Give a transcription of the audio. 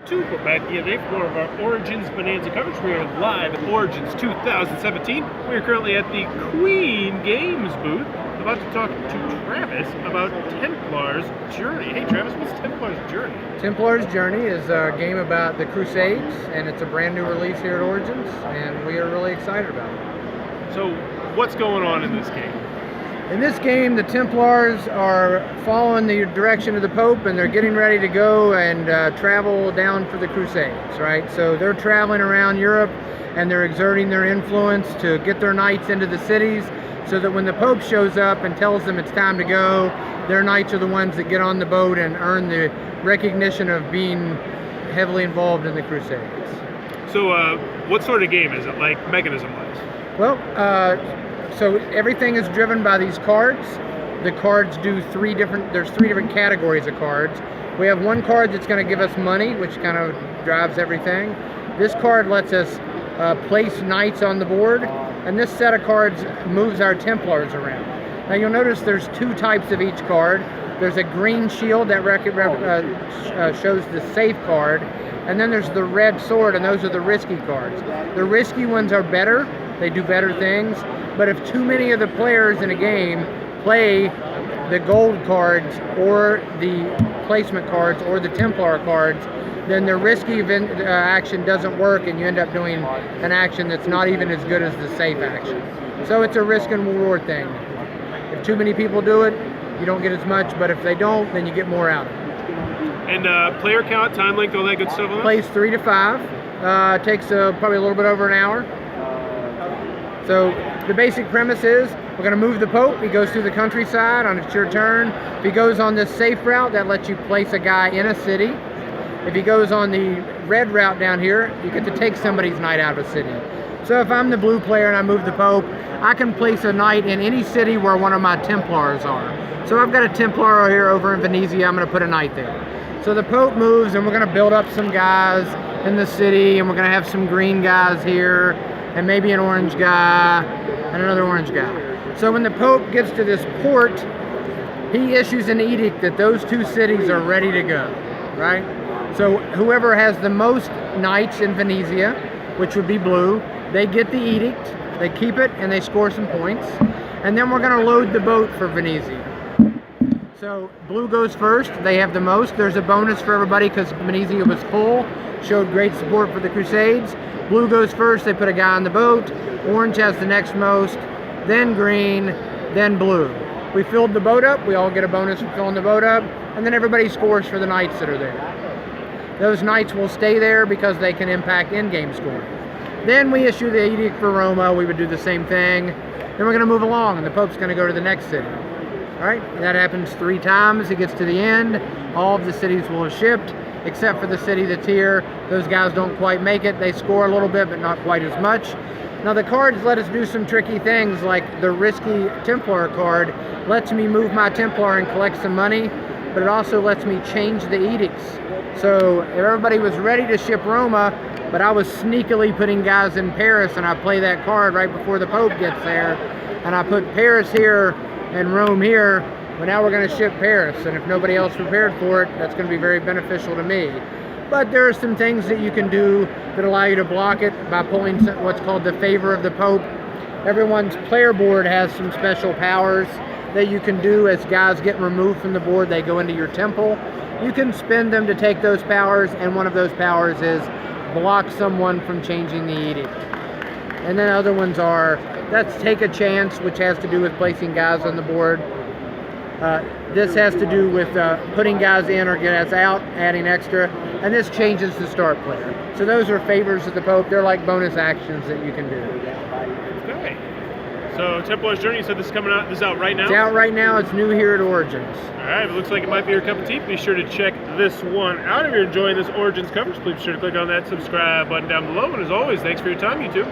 YouTube. We're back the other day for more of our Origins Bonanza coverage. We are live at Origins 2017. We are currently at the Queen Games booth, about to talk to Travis about Templars Journey. Hey Travis, what's Templars Journey? Templars Journey is a game about the Crusades, and it's a brand new release here at Origins, and we are really excited about it. So, what's going on in this game? In this game, the Templars are following the direction of the Pope, and they're getting ready to go and travel down for the Crusades, right? So they're traveling around Europe, and they're exerting their influence to get their knights into the cities, so that when the Pope shows up and tells them it's time to go, their knights are the ones that get on the boat and earn the recognition of being heavily involved in the Crusades. So what sort of game is it, like mechanism-wise? Well, so everything is driven by these cards. The cards do there's three different categories of cards. We have one card that's going to give us money, which kind of drives everything. This card lets us place knights on the board, and this set of cards moves our Templars around. Now you'll notice there's two types of each card. There's a green shield that shows the safe card, and then there's the red sword, and those are the risky cards. The risky ones are better, they do better things, but if too many of the players in a game play the gold cards or the placement cards or the Templar cards, then the risky action doesn't work, and you end up doing an action that's not even as good as the safe action. So it's a risk and reward thing. If too many people do it, you don't get as much, but if they don't, then you get more out of it. And player count, time length, all that good stuff on that? Plays 3 to 5. Takes probably a little bit over an hour. So the basic premise is we're going to move the Pope. He goes through the countryside on it's your turn. If he goes on this safe route, that lets you place a guy in a city. If he goes on the red route down here, you get to take somebody's knight out of a city. So if I'm the blue player and I move the Pope, I can place a knight in any city where one of my Templars are. So I've got a Templar here over in Venezia, I'm going to put a knight there. So the Pope moves, and we're going to build up some guys in the city, and we're going to have some green guys here, and maybe an orange guy, and another orange guy. So when the Pope gets to this port, he issues an edict that those two cities are ready to go, right? So whoever has the most knights in Venezia, which would be blue, they get the edict, they keep it, and they score some points. And then we're going to load the boat for Venezia. So blue goes first, they have the most. There's a bonus for everybody because Venezia was full, showed great support for the Crusades. Blue goes first, they put a guy on the boat. Orange has the next most, then green, then blue. We filled the boat up, we all get a bonus for filling the boat up, and then everybody scores for the knights that are there. Those knights will stay there because they can impact in-game scoring. Then we issue the edict for Roma, we would do the same thing. Then we're going to move along, and the Pope's going to go to the next city. All right, and that happens 3 times. It gets to the end, all of the cities will have shipped, except for the city that's here. Those guys don't quite make it. They score a little bit, but not quite as much. Now the cards let us do some tricky things, like the risky Templar card lets me move my Templar and collect some money, but it also lets me change the edicts. So if everybody was ready to ship Roma, but I was sneakily putting guys in Paris, and I play that card right before the Pope gets there, and I put Paris here and Rome here, well, now we're going to ship Paris, and if nobody else prepared for it, that's going to be very beneficial to me. But there are some things that you can do that allow you to block it by pulling what's called the favor of the Pope. Everyone's player board has some special powers that you can do as guys get removed from the board. They go into your temple. You can spend them to take those powers, and one of those powers is block someone from changing the edict. And then other ones are, that's take a chance, which has to do with placing guys on the board. This has to do with putting guys in or guys out, adding extra, and this changes the start player. So those are favors of the Pope. They're like bonus actions that you can do. Okay. So Templars Journey, you said this is coming out. This is out right now? It's out right now. It's new here at Origins. All right. If it looks like it might be your cup of tea, be sure to check this one out. If you're enjoying this Origins coverage, please be sure to click on that subscribe button down below. And as always, thanks for your time, YouTube.